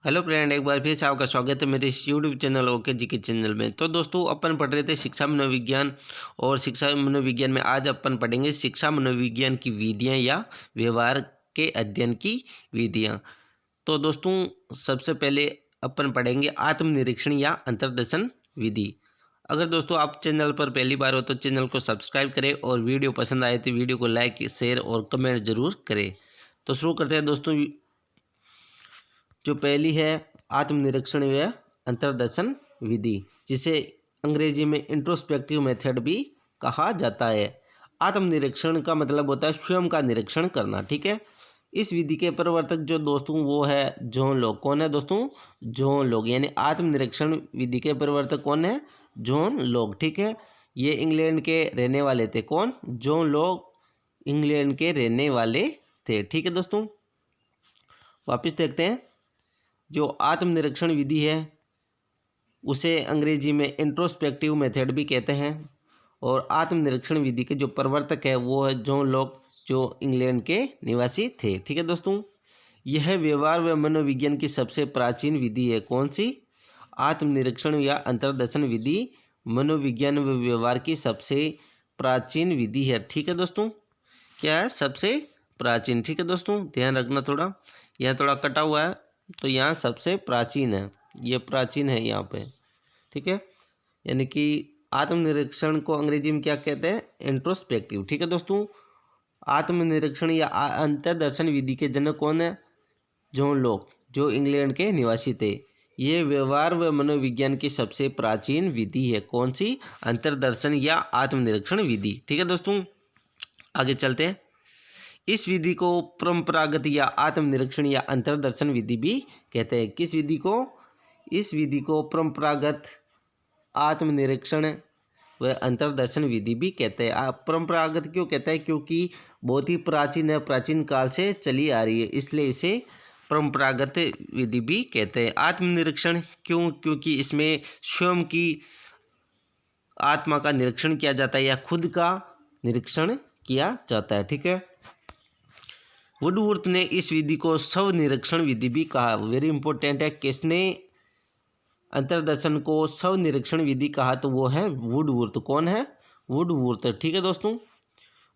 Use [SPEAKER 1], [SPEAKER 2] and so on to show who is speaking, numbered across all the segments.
[SPEAKER 1] Hello friend, एक बार फिर से आपका स्वागत है मेरे इस यूट्यूब चैनल ओके जी के चैनल में। तो दोस्तों, अपन पढ़ रहे थे शिक्षा मनोविज्ञान, और शिक्षा मनोविज्ञान में आज अपन पढ़ेंगे शिक्षा मनोविज्ञान की विधियां या व्यवहार के अध्ययन की विधियां। तो दोस्तों, सबसे पहले अपन पढ़ेंगे आत्मनिरीक्षण या अंतर्दर्शन विधि। अगर दोस्तों आप चैनल पर पहली बार हो तो चैनल को सब्सक्राइब करें, और वीडियो पसंद आए तो वीडियो को लाइक, शेयर और कमेंट जरूर करें। तो शुरू करते हैं दोस्तों। जो पहली है आत्मनिरीक्षण व अंतर्दर्शन विधि, जिसे अंग्रेजी में इंट्रोस्पेक्टिव मेथड भी कहा जाता है। आत्मनिरीक्षण का मतलब होता है स्वयं का निरीक्षण करना। ठीक है। इस विधि के प्रवर्तक जो दोस्तों वो है जॉन लॉक। कौन है दोस्तों? John Locke. यानी आत्मनिरीक्षण विधि के प्रवर्तक कौन है? John Locke. ठीक है। ये इंग्लैंड के रहने वाले थे। कौन? जॉन लॉक इंग्लैंड के रहने वाले थे। ठीक है दोस्तों, वापस देखते हैं। जो आत्मनिरीक्षण विधि है उसे अंग्रेजी में इंट्रोस्पेक्टिव मेथड भी कहते हैं, और आत्मनिरीक्षण विधि के जो प्रवर्तक है वो है जॉन लॉक, जो इंग्लैंड के निवासी थे। ठीक है दोस्तों, यह व्यवहार व मनोविज्ञान की सबसे प्राचीन विधि है। कौन सी? आत्मनिरीक्षण या अंतर्दर्शन विधि मनोविज्ञान व व्यवहार की सबसे प्राचीन विधि है। ठीक है दोस्तों, क्या है? सबसे प्राचीन। ठीक है दोस्तों, ध्यान रखना। थोड़ा यहाँ थोड़ा कटा हुआ है, तो यहाँ सबसे प्राचीन है, ये प्राचीन है यहाँ पे। ठीक है। यानी कि आत्मनिरीक्षण को अंग्रेजी में क्या कहते हैं? इंट्रोस्पेक्टिव। ठीक है दोस्तों, आत्मनिरीक्षण या अंतर्दर्शन विधि के जनक कौन है? जॉन लॉक, जो इंग्लैंड के निवासी थे। ये व्यवहार व मनोविज्ञान की सबसे प्राचीन विधि है। कौन सी? अंतर्दर्शन या आत्मनिरीक्षण विधि। ठीक है दोस्तों, आगे चलते हैं। इस विधि को परंपरागत या आत्मनिरीक्षण या अंतर्दर्शन विधि भी कहते हैं। किस विधि को? इस विधि को परंपरागत, आत्मनिरीक्षण व अंतर्दर्शन विधि भी कहते हैं। परंपरागत क्यों कहते हैं? क्योंकि बहुत ही प्राचीन है, प्राचीन काल से चली आ रही है, इसलिए इसे परंपरागत विधि भी कहते हैं। आत्मनिरीक्षण क्यों? क्योंकि इसमें स्वयं की आत्मा का निरीक्षण किया जाता है या खुद का निरीक्षण किया जाता है। ठीक है। वुडवर्थ ने इस विधि को स्वनिरीक्षण विधि भी कहा। वेरी इंपॉर्टेंट है। किसने अंतर्दर्शन को स्वनिरीक्षण विधि कहा? तो वो है वुडवर्थ। कौन है? वुडवर्थ। ठीक है दोस्तों,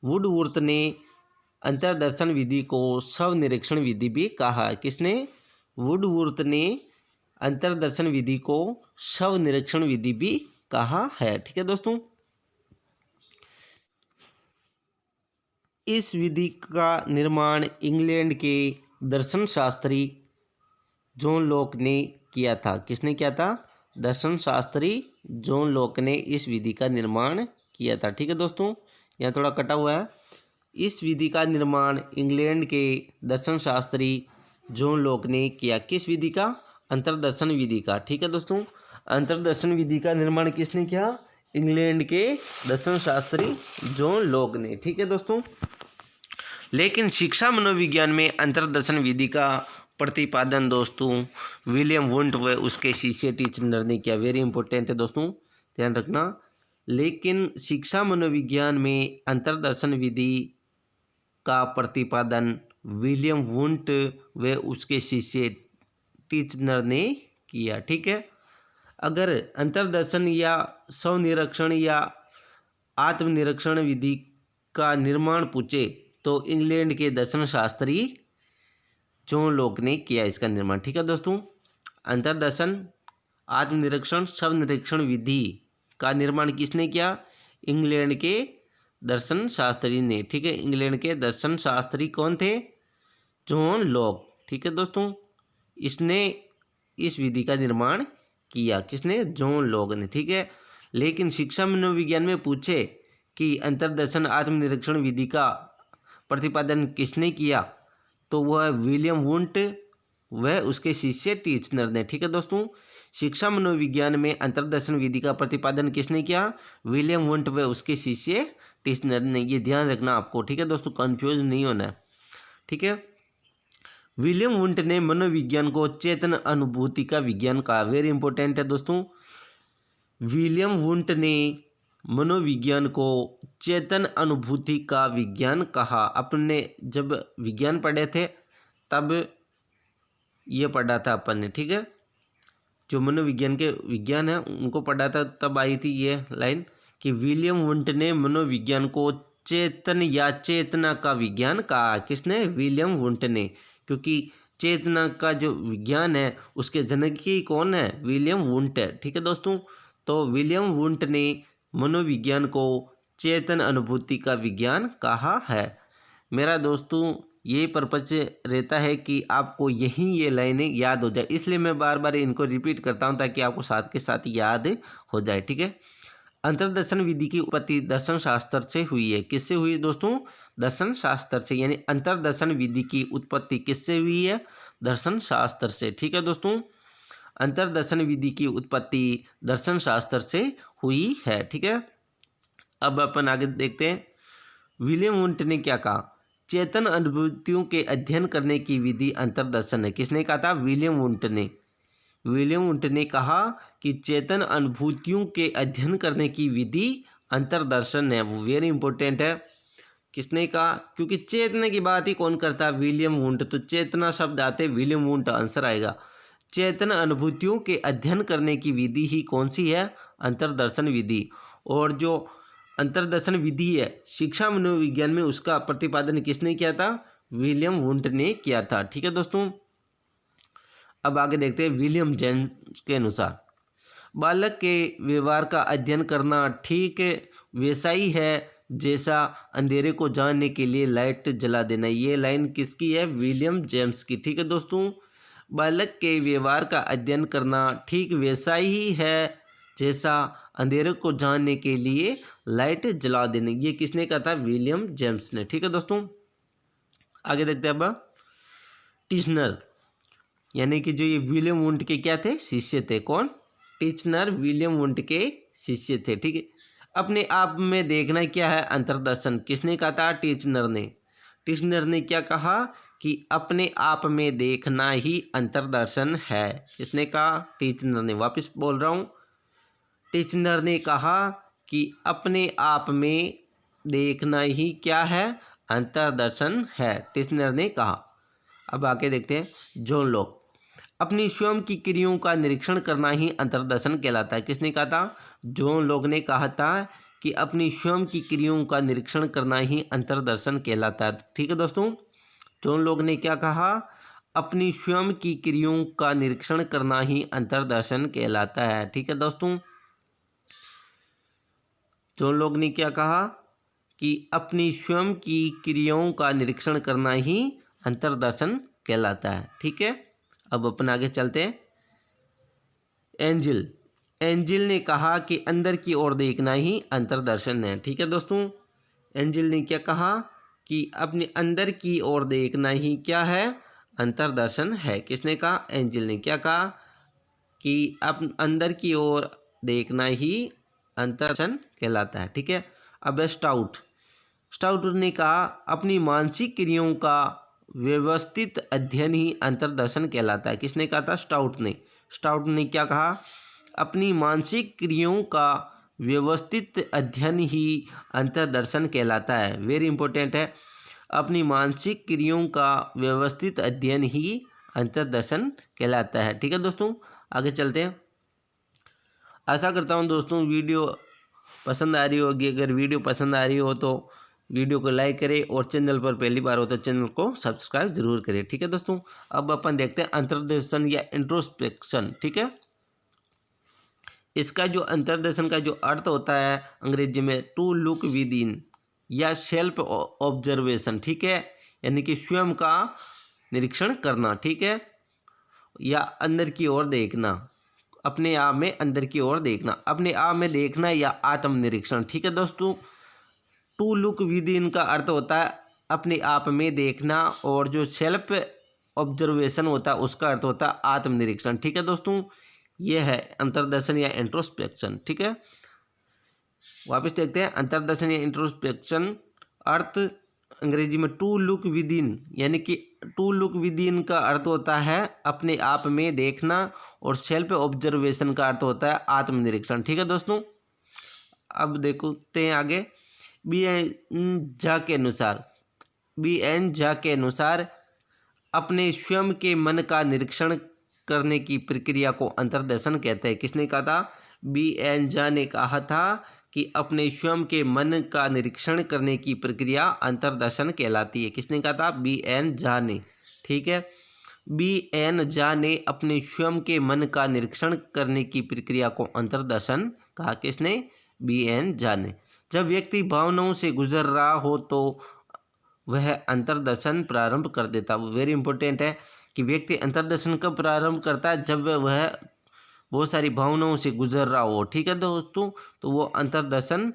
[SPEAKER 1] वुडवर्थ ने अंतर्दर्शन विधि को स्वनिरीक्षण विधि भी कहा। किसने? वुडवर्थ ने अंतर्दर्शन विधि को स्वनिरीक्षण विधि भी कहा है। ठीक है दोस्तों, इस विधि का निर्माण इंग्लैंड के दर्शन शास्त्री जॉन लॉक ने किया था। किसने किया था? दर्शन शास्त्री जॉन लॉक ने इस विधि का निर्माण किया था। ठीक है दोस्तों, यहाँ थोड़ा कटा हुआ है। इस विधि का निर्माण इंग्लैंड के दर्शन शास्त्री जॉन लॉक ने किया। किस विधि का? अंतर्दर्शन विधि का। ठीक है दोस्तों, अंतर्दर्शन विधि का निर्माण किसने किया? इंग्लैंड के दर्शन शास्त्री जॉन लॉक ने। ठीक है दोस्तों, लेकिन शिक्षा मनोविज्ञान में अंतर्दर्शन विधि का प्रतिपादन दोस्तों विलियम वुंट व उसके शिष्य टीचनर ने किया। वेरी इंपॉर्टेंट है दोस्तों, ध्यान रखना। लेकिन शिक्षा मनोविज्ञान में अंतर्दर्शन विधि का प्रतिपादन विलियम वुंट व उसके शिष्य टीचनर ने किया। ठीक है। अगर अंतर्दर्शन या स्वनिरीक्षण या आत्मनिरीक्षण विधि का निर्माण पूछे तो इंग्लैंड के दर्शन शास्त्री जॉन लॉक ने किया इसका निर्माण। ठीक है दोस्तों, अंतर्दर्शन, आत्मनिरीक्षण, स्वनिरीक्षण विधि का निर्माण किसने किया? इंग्लैंड के दर्शन शास्त्री ने। ठीक है, इंग्लैंड के दर्शन शास्त्री कौन थे? John Locke. ठीक है दोस्तों, इसने इस विधि का निर्माण किया। किसने? जॉन लॉक ने। ठीक है। लेकिन शिक्षा मनोविज्ञान में पूछे कि अंतर्दर्शन आत्मनिरीक्षण विधि का प्रतिपादन किसने किया, तो वह विलियम वुंट व उसके शिष्य टीचनर ने। ठीक है दोस्तों, शिक्षा मनोविज्ञान में अंतर्दर्शन विधि का प्रतिपादन किसने किया? विलियम वुंट व उसके शिष्य टीचनर ने। ये ध्यान रखना आपको। ठीक है दोस्तों, कंफ्यूज नहीं होना है। ठीक है। विलियम वुंट ने मनोविज्ञान को चेतन अनुभूति का विज्ञान कहा। वेरी इंपॉर्टेंट है दोस्तों, विलियम वुंट ने मनोविज्ञान को चेतन अनुभूति का विज्ञान कहा। अपने जब विज्ञान पढ़े थे तब ये पढ़ा था अपन ने, ठीक है। जो मनोविज्ञान के विज्ञान है उनको पढ़ा था, तब आई थी ये लाइन कि विलियम वुंट ने मनोविज्ञान को चेतन या चेतना का विज्ञान कहा। किसने? विलियम वुंट ने। क्योंकि चेतना का जो विज्ञान है उसके जनक ही कौन है? विलियम वुंट है, ठीक है दोस्तों। तो विलियम वुंट ने मनोविज्ञान को चेतन अनुभूति का विज्ञान कहा है। मेरा दोस्तों ये पर्पज रहता है कि आपको यही ये लाइनें याद हो जाए, इसलिए मैं बार बार इनको रिपीट करता हूँ ताकि आपको साथ के साथ याद हो जाए, ठीक है। अंतर्दर्शन विधि की उत्पत्ति दर्शन शास्त्र से हुई है। किससे हुई दोस्तों? दर्शन शास्त्र से। यानी अंतर्दर्शन विधि की उत्पत्ति किससे हुई है? दर्शन शास्त्र से, ठीक है दोस्तों। अंतर्दर्शन विधि की उत्पत्ति दर्शन शास्त्र से हुई है, ठीक है। अब अपन आगे देखते हैं विलियम वुंट ने क्या कहा। चेतन अनुभूतियों के अध्ययन करने की विधि अंतर्दर्शन है। किसने कहा था? विलियम वुंट ने। विलियम वुंट ने कहा कि चेतन अनुभूतियों के अध्ययन करने की विधि अंतर्दर्शन है। वो वेरी इंपॉर्टेंट है। किसने कहा? क्योंकि चेतना की बात ही कौन करता? William Wundt. तो चेतना शब्द आते विलियम वुंट, आंसर आएगा। चेतन अनुभूतियों के अध्ययन करने की विधि ही कौन सी है? अंतर्दर्शन विधि। और जो अंतर्दर्शन विधि है शिक्षा मनोविज्ञान में, उसका प्रतिपादन किसने किया था? विलियम वुंट ने किया था, ठीक है दोस्तों। अब आगे देखते हैं विलियम जेम्स के अनुसार बालक के व्यवहार का अध्ययन करना ठीक वैसा ही है जैसा अंधेरे को जानने के लिए लाइट जला देना। ये लाइन किसकी है? विलियम जेम्स की, ठीक है दोस्तों। बालक के व्यवहार का अध्ययन करना ठीक वैसा ही है जैसा अंधेरे को जानने के लिए लाइट जला देने। ये किसने कहा था? विलियम जेम्स ने, ठीक है दोस्तों। आगे देखते हैं अब टिश्नर, यानी कि जो ये विलियम वुंट के क्या थे? शिष्य थे। कौन? टिश्नर विलियम वुंट के शिष्य थे, ठीक है। अपने आप में देखना क्या है? अंतर्दर्शन। किसने कहा था? टिश्नर ने। टिश्नर ने क्या कहा कि अपने आप में देखना ही अंतर्दर्शन है। किसने कहा? टिश्नर ने। वापस बोल रहा हूँ, टिश्नर ने कहा कि अपने आप में देखना ही क्या है? अंतर्दर्शन है, टिश्नर ने कहा। अब आगे देखते हैं जॉन लॉक, अपनी स्वयं की क्रियाओं का निरीक्षण करना ही अंतर्दर्शन कहलाता है। किसने कहा था? जॉन लॉक ने कहा था कि अपनी स्वयं की क्रियाओं का निरीक्षण करना ही अंतर्दर्शन कहलाता है, ठीक है दोस्तों। जॉन लॉक ने क्या कहा? अपनी स्वयं की क्रियाओं का निरीक्षण करना ही अंतर्दर्शन कहलाता है, ठीक है दोस्तों। जॉन लॉक ने क्या कहा कि अपनी स्वयं की क्रियाओं का निरीक्षण करना ही अंतर्दर्शन कहलाता है, ठीक है। अब अपन आगे चलते हैं। एंजिल ने कहा कि अंदर की ओर देखना ही अंतर्दर्शन है, ठीक है दोस्तों। एंजिल ने क्या कहा कि अपने अंदर की ओर देखना ही क्या है? अंतर्दर्शन है। किसने कहा? एंजिल ने। क्या कहा कि अब अंदर की ओर देखना ही अंतर्दर्शन कहलाता है, ठीक है। अब स्टाउट ने कहा अपनी मानसिक क्रियाओं का व्यवस्थित अध्ययन ही अंतर्दर्शन कहलाता है। किसने कहा था? स्टाउट ने क्या कहा? अपनी मानसिक क्रियाओं का व्यवस्थित अध्ययन ही अंतर्दर्शन कहलाता है। वेरी इंपॉर्टेंट है। अपनी मानसिक क्रियाओं का व्यवस्थित अध्ययन ही अंतर्दर्शन कहलाता है, ठीक है दोस्तों। आगे चलते हैं। आशा करता हूँ दोस्तों वीडियो पसंद आ रही होगी। अगर वीडियो पसंद आ रही हो तो वीडियो को लाइक करें और चैनल पर पहली बार हो तो चैनल को सब्सक्राइब जरूर करें, ठीक है दोस्तों। अब अपन देखते हैं अंतर्दर्शन या इंट्रोस्पेक्शन, ठीक है। इसका जो अंतर्दर्शन का जो अर्थ होता है अंग्रेजी में टू लुक विद इन या सेल्फ ऑब्जर्वेशन, ठीक है। यानी कि स्वयं का निरीक्षण करना, ठीक है, या अंदर की ओर देखना, अपने आप में अंदर की ओर देखना, अपने आप में देखना या आत्मनिरीक्षण, ठीक है दोस्तों। टू लुक विद इन का अर्थ होता है अपने आप में देखना, और जो सेल्फ ऑब्जर्वेशन होता है उसका अर्थ होता है आत्मनिरीक्षण, ठीक है दोस्तों। यह है अंतर्दर्शन या इंट्रोस्पेक्शन, ठीक है। वापस देखते हैं अंतर्दर्शन या इंट्रोस्पेक्शन अर्थ अंग्रेजी में टू लुक विद इन, यानी कि टू लुक विद इन का अर्थ होता है अपने आप में देखना, और सेल्फ ऑब्जर्वेशन का अर्थ होता है आत्मनिरीक्षण, ठीक है दोस्तों। अब देखते हैं आगे। बी एन झा के अनुसार अपने स्वयं के मन का निरीक्षण करने की प्रक्रिया को अंतर्दर्शन कहते हैं। किसने कहा था? B.N. झा ने कहा था कि अपने स्वयं के मन का निरीक्षण करने की प्रक्रिया अंतर्दर्शन कहलाती है। किसने कहा था? B.N. झा ने। ठीक है, B.N. झा ने अपने स्वयं के मन का निरीक्षण करने की प्रक्रिया को अंतर्दर्शन कहा। किसने? B.N. झा ने। जब व्यक्ति भावनाओं से गुजर रहा हो तो वह अंतर्दर्शन प्रारंभ कर देता है। वेरी इंपॉर्टेंट है कि व्यक्ति अंतर्दर्शन कब प्रारंभ करता है? जब वह बहुत सारी भावनाओं से गुजर रहा हो। ठीक है दोस्तों, तो वो अंतर्दर्शन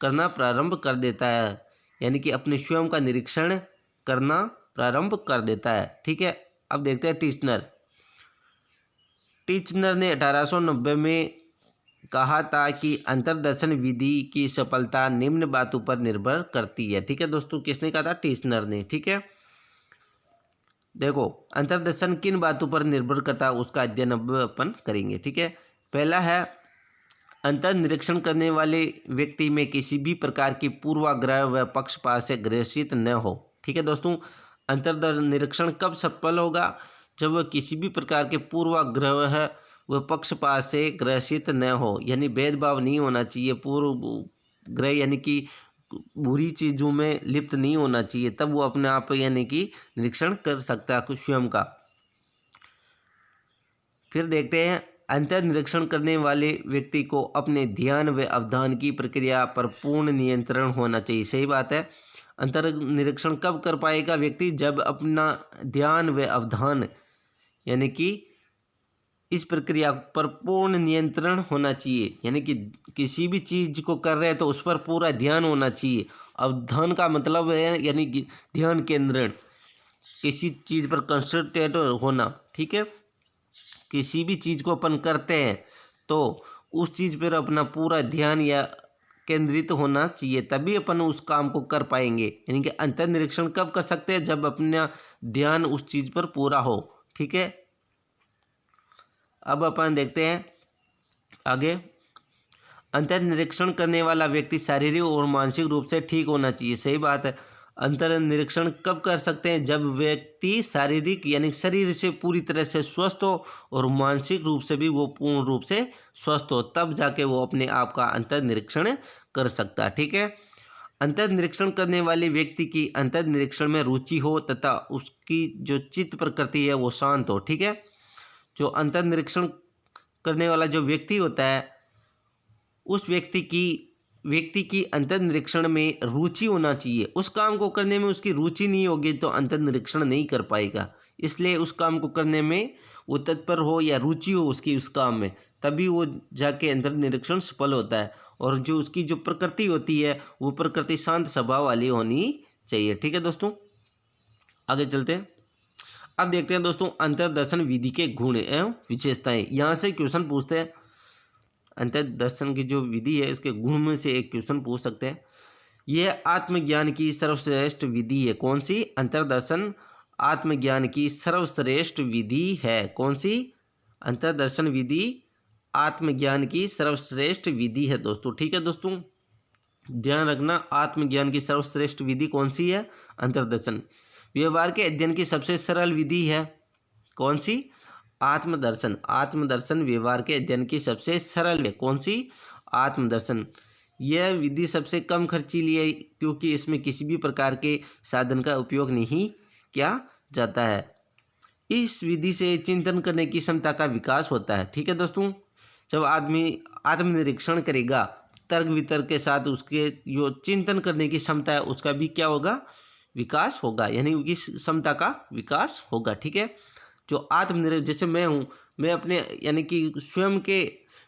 [SPEAKER 1] करना प्रारंभ कर देता है, यानी कि अपने स्वयं का निरीक्षण करना प्रारंभ कर देता है। ठीक है, अब देखते हैं टीचनर। टीचनर ने 1890 में कहा था कि अंतर्दर्शन विधि की सफलता निम्न बातों पर निर्भर करती है। ठीक है दोस्तों, किसने कहा था? टीचनर ने। ठीक है, देखो अंतर्दर्शन किन बातों पर निर्भर करता है उसका अध्ययन अब अपन करेंगे। ठीक है, पहला है अंतर निरीक्षण करने वाले व्यक्ति में किसी भी प्रकार की पूर्वाग्रह व पक्षपात से ग्रसित न हो। ठीक है दोस्तों, अंतर निरीक्षण कब सफल होगा? जब वह किसी भी प्रकार के पूर्वाग्रह है वह पक्षपात से ग्रसित न हो, यानी भेदभाव नहीं होना चाहिए, पूर्वग्रह यानी कि बुरी चीज़ों में लिप्त नहीं होना चाहिए, तब वो अपने आप यानी कि निरीक्षण कर सकता है स्वयं का। फिर देखते हैं अंतर निरीक्षण करने वाले व्यक्ति को अपने ध्यान व अवधान की प्रक्रिया पर पूर्ण नियंत्रण होना चाहिए। सही बात है, अंतर निरीक्षण कब कर पाएगा व्यक्ति? जब अपना ध्यान व अवधान यानी कि इस प्रक्रिया पर पूर्ण नियंत्रण होना चाहिए, यानी कि किसी भी चीज़ को कर रहे हैं तो उस पर पूरा ध्यान होना चाहिए। अवधान का मतलब है यानी कि ध्यान केंद्रण, किसी चीज़ पर कंसंट्रेट होना। ठीक है, किसी भी चीज़ को अपन करते हैं तो उस चीज़ पर अपना पूरा ध्यान या केंद्रित होना चाहिए, तभी अपन उस काम को कर पाएंगे। यानी कि अंतर निरीक्षण कब कर सकते हैं? जब अपना ध्यान उस चीज़ पर पूरा हो। ठीक है, अब अपन देखते हैं आगे। अंतर निरीक्षण करने वाला व्यक्ति शारीरिक और मानसिक रूप से ठीक होना चाहिए। सही बात है, अंतर निरीक्षण कब कर सकते हैं? जब व्यक्ति शारीरिक यानी शरीर से पूरी तरह से स्वस्थ हो और मानसिक रूप से भी वो पूर्ण रूप से स्वस्थ हो, तब जाके वो अपने आप का अंतर निरीक्षण कर सकता है। ठीक है, अंतर निरीक्षण करने वाले व्यक्ति की अंतर निरीक्षण में रुचि हो तथा उसकी जो चित्त प्रकृति है वो शांत हो। ठीक है, जो अंतर निरीक्षण करने वाला जो व्यक्ति होता है उस व्यक्ति की अंतर निरीक्षण में रुचि होना चाहिए। उस काम को करने में उसकी रुचि नहीं होगी तो अंतर निरीक्षण नहीं कर पाएगा। इसलिए उस काम को करने में वो तत्पर हो या रुचि हो उसकी उस काम में, तभी वो जाके अंतर निरीक्षण सफल होता है। और जो उसकी जो प्रकृति होती है वो प्रकृति शांत स्वभाव वाली होनी चाहिए। ठीक है दोस्तों, आगे चलते हैं। अब देखते हैं दोस्तों अंतर्दर्शन विधि के गुण एवं विशेषताएं। यहाँ से क्वेश्चन पूछते हैं, अंतर्दर्शन की जो विधि है इसके गुण में से एक क्वेश्चन पूछ सकते हैं। यह आत्मज्ञान की सर्वश्रेष्ठ विधि है। कौन सी? अंतर्दर्शन आत्मज्ञान की सर्वश्रेष्ठ विधि है। कौन सी? अंतर्दर्शन विधि आत्मज्ञान की सर्वश्रेष्ठ विधि है दोस्तों। ठीक है दोस्तों, ध्यान रखना, आत्मज्ञान की सर्वश्रेष्ठ विधि कौन सी है? अंतर्दर्शन। व्यवहार के अध्ययन की सबसे सरल विधि है। कौन सी? आत्मदर्शन। आत्मदर्शन व्यवहार के अध्ययन की सबसे सरल है। कौन सी? आत्मदर्शन। यह विधि सबसे कम खर्चीली है क्योंकि इसमें किसी भी प्रकार के साधन का उपयोग नहीं किया जाता है। इस विधि से चिंतन करने की क्षमता का विकास होता है। ठीक है दोस्तों, जब आदमी आत्मनिरीक्षण करेगा तर्क वितर्क के साथ उसके जो चिंतन करने की क्षमता है उसका भी क्या होगा? विकास होगा, यानी इस क्षमता का विकास होगा। ठीक है, जो आत्मनिरीक्षण, जैसे मैं हूँ, मैं अपने यानी कि स्वयं के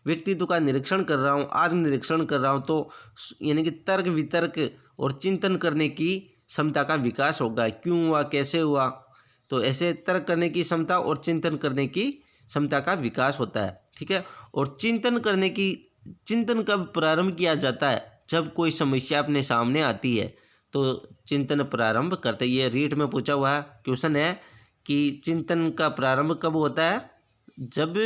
[SPEAKER 1] व्यक्तित्व का निरीक्षण कर रहा हूँ, आत्मनिरीक्षण कर रहा हूँ, तो यानी कि तर्क वितर्क और चिंतन करने की क्षमता का विकास होगा। क्यों हुआ, कैसे हुआ, तो ऐसे तर्क करने की क्षमता और चिंतन करने की क्षमता का विकास होता है। ठीक है, और चिंतन कब प्रारंभ किया जाता है? जब कोई समस्या अपने सामने आती है तो चिंतन प्रारंभ करते। ये रीट में पूछा हुआ क्वेश्चन है कि चिंतन का प्रारंभ कब होता है? जब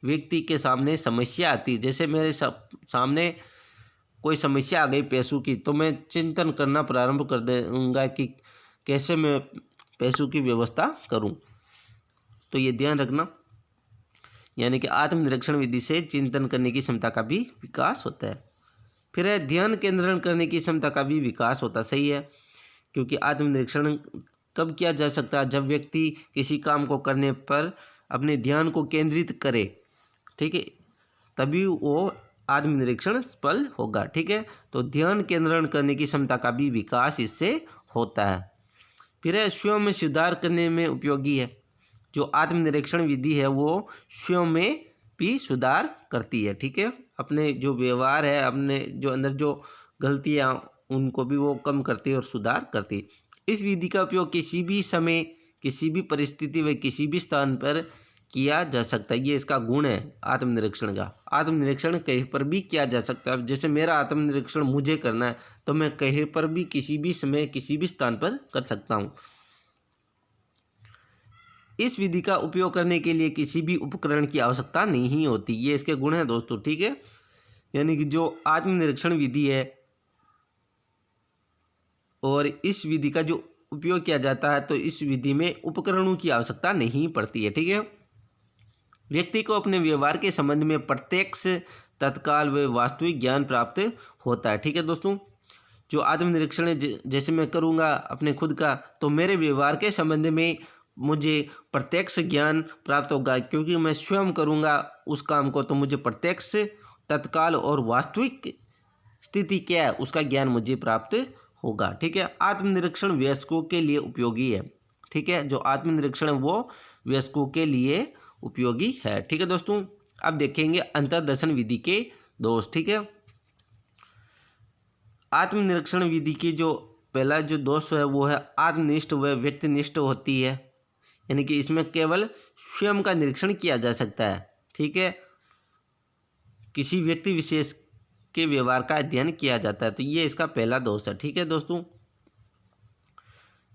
[SPEAKER 1] व्यक्ति के सामने समस्या आती है। जैसे मेरे सामने कोई समस्या आ गई पैसों की, तो मैं चिंतन करना प्रारंभ कर दूंगा कि कैसे मैं पैसों की व्यवस्था करूं। तो ये ध्यान रखना। यानी कि आत्मनिरीक्षण विधि से चिंतन करने की क्षमता का भी विकास होता है। फिर है ध्यान केंद्रण करने की क्षमता का भी विकास होता। सही है, क्योंकि आत्मनिरीक्षण कब किया जा सकता है? जब व्यक्ति किसी काम को करने पर अपने ध्यान को केंद्रित करे, ठीक है, तभी वो आत्मनिरीक्षण सफल होगा। ठीक है, तो ध्यान केंद्रण करने की क्षमता का भी विकास इससे होता है। फिर है स्वयं में सुधार करने में उपयोगी है। जो आत्मनिरीक्षण विधि है वो स्वयं में भी सुधार करती है। ठीक है, अपने जो व्यवहार है, अपने जो अंदर जो गलतियाँ, उनको भी वो कम करती है और सुधार करती है। इस विधि का उपयोग किसी भी समय, किसी भी परिस्थिति व किसी भी स्थान पर किया जा सकता है। ये इसका गुण है आत्मनिरीक्षण का। आत्मनिरीक्षण कहीं पर भी किया जा सकता है। जैसे मेरा आत्मनिरीक्षण मुझे करना है तो मैं कहीं पर भी, किसी भी समय, किसी भी स्थान पर कर सकता हूँ। इस विधि का उपयोग करने के लिए किसी भी उपकरण की आवश्यकता नहीं होती। ये इसके गुण हैं दोस्तों। ठीक है, यानी कि जो आत्मनिरीक्षण विधि है और इस विधि का जो उपयोग किया जाता है, तो इस विधि में उपकरणों की आवश्यकता नहीं पड़ती है। ठीक है, व्यक्ति को अपने व्यवहार के संबंध में प्रत्यक्ष, तत्काल व वास्तविक ज्ञान प्राप्त होता है। ठीक है दोस्तों, जो आत्मनिरीक्षण है, जैसे मैं करूँगा अपने खुद का, तो मेरे व्यवहार के संबंध में मुझे प्रत्यक्ष ज्ञान प्राप्त होगा। क्योंकि मैं स्वयं करूँगा उस काम को, तो मुझे प्रत्यक्ष, तत्काल और वास्तविक स्थिति क्या है उसका ज्ञान मुझे प्राप्त होगा। ठीक है, आत्मनिरीक्षण वयस्कों के लिए उपयोगी है। ठीक है, जो आत्मनिरीक्षण है वो वयस्कों के लिए उपयोगी है। ठीक है दोस्तों, अब देखेंगे अंतर्दर्शन विधि के दोष। ठीक है, आत्मनिरीक्षण विधि की जो पहला जो दोष है वो है आत्मनिष्ठ व व्यक्तिनिष्ठ होती है। यानी कि इसमें केवल स्वयं का निरीक्षण किया जा सकता है। ठीक है, किसी व्यक्ति विशेष के व्यवहार का अध्ययन किया जाता है, तो ये इसका पहला दोष है। ठीक है दोस्तों,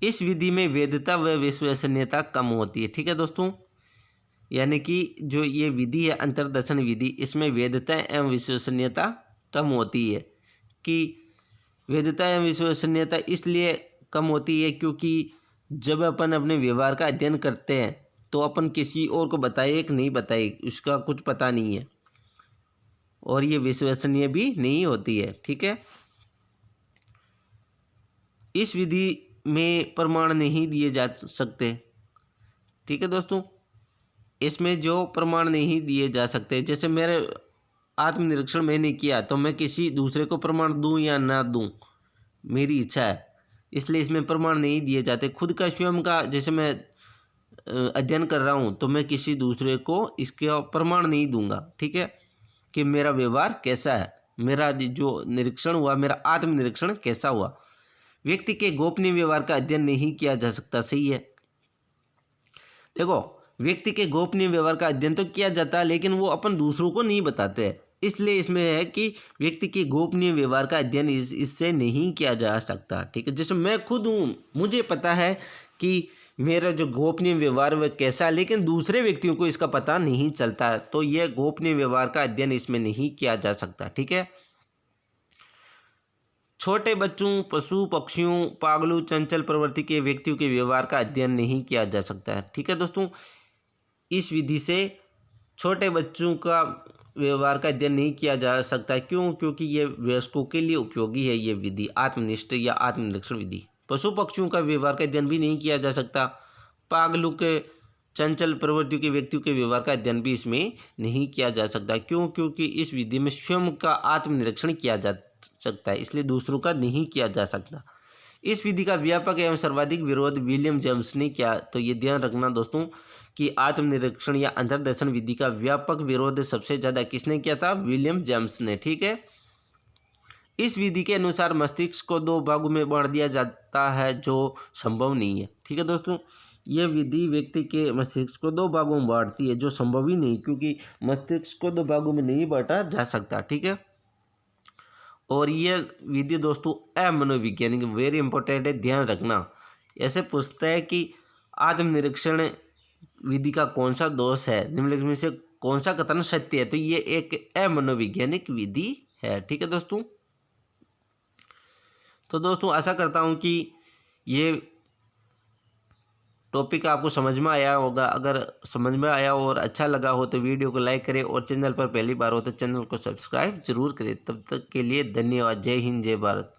[SPEAKER 1] इस विधि में वैधता व विश्वसनीयता कम होती है। ठीक है दोस्तों, यानी कि जो ये विधि है अंतर्दर्शन विधि, इसमें वैधता एवं विश्वसनीयता कम होती है। कि वैधता एवं विश्वसनीयता इसलिए कम होती है क्योंकि जब अपन अपने व्यवहार का अध्ययन करते हैं तो अपन किसी और को बताए कि नहीं बताए, उसका कुछ पता नहीं है और ये विश्वसनीय भी नहीं होती है। ठीक है, इस विधि में प्रमाण नहीं दिए जा सकते। ठीक है दोस्तों, इसमें जो प्रमाण नहीं दिए जा सकते, जैसे मेरे आत्मनिरीक्षण मैंने किया तो मैं किसी दूसरे को प्रमाण दूं या ना दूं, मेरी इच्छा है, इसलिए इसमें प्रमाण नहीं दिए जाते। खुद का स्वयं का जैसे मैं अध्ययन कर रहा हूं तो मैं किसी दूसरे को इसका प्रमाण नहीं दूंगा। ठीक है, कि मेरा व्यवहार कैसा है, मेरा जो निरीक्षण हुआ, मेरा आत्मनिरीक्षण कैसा हुआ। व्यक्ति के गोपनीय व्यवहार का अध्ययन नहीं किया जा सकता। सही है, देखो व्यक्ति के गोपनीय व्यवहार का अध्ययन तो किया जाता है लेकिन वो अपन दूसरों को नहीं बताते हैं। इसलिए इसमें है कि व्यक्ति के गोपनीय व्यवहार का अध्ययन इससे नहीं किया जा सकता। ठीक है, जैसे मैं खुद हूँ, मुझे पता है कि मेरा जो गोपनीय व्यवहार वह कैसा है, लेकिन दूसरे व्यक्तियों को इसका पता नहीं चलता है, तो यह गोपनीय व्यवहार का अध्ययन इसमें नहीं किया जा सकता। ठीक है, छोटे बच्चों, पशु पक्षियों, पागलों, चंचल प्रवृत्ति के व्यक्तियों के व्यवहार का अध्ययन नहीं किया जा सकता है। ठीक है दोस्तों, इस विधि से छोटे बच्चों का व्यवहार का अध्ययन नहीं किया जा सकता। क्यों? क्योंकि ये वयस्कों के लिए उपयोगी है ये विधि, आत्मनिष्ठ या आत्मनिरीक्षण विधि। पशु पक्षियों का व्यवहार का अध्ययन भी नहीं किया जा सकता। पागलों के, चंचल प्रवृत्तियों के व्यक्तियों के व्यवहार का अध्ययन भी इसमें नहीं किया जा सकता। क्यों? क्योंकि इस विधि में स्वयं का आत्मनिरीक्षण किया जा सकता है, इसलिए दूसरों का नहीं किया जा सकता। इस विधि का व्यापक एवं सर्वाधिक विरोध विलियम जेम्स ने किया। तो ये ध्यान रखना दोस्तों कि आत्मनिरीक्षण या अंतर्दर्शन विधि का व्यापक विरोध सबसे ज़्यादा किसने किया था? विलियम जेम्स ने। ठीक है, इस विधि के अनुसार मस्तिष्क को दो भागों में बांट दिया जाता है, जो संभव नहीं है। ठीक है दोस्तों, यह विधि व्यक्ति के मस्तिष्क को दो भागों में बांटती है, जो संभव ही नहीं, क्योंकि मस्तिष्क को दो भागों में नहीं बांटा जा सकता। ठीक है, और यह विधि दोस्तों अमनोवैज्ञानिक, वेरी इंपॉर्टेंट है, ध्यान रखना। ऐसे पूछता है कि आत्मनिरीक्षण विधि का कौन सा दोष है, निम्नलिखित में से कौन सा कथन सत्य है? तो ये एक अमनोवैज्ञानिक विधि है। ठीक है दोस्तों, तो दोस्तों आशा करता हूँ कि ये टॉपिक आपको समझ में आया होगा। अगर समझ में आया और अच्छा लगा हो तो वीडियो को लाइक करें और चैनल पर पहली बार हो तो चैनल को सब्सक्राइब जरूर करें। तब तक के लिए धन्यवाद। जय हिंद, जय भारत।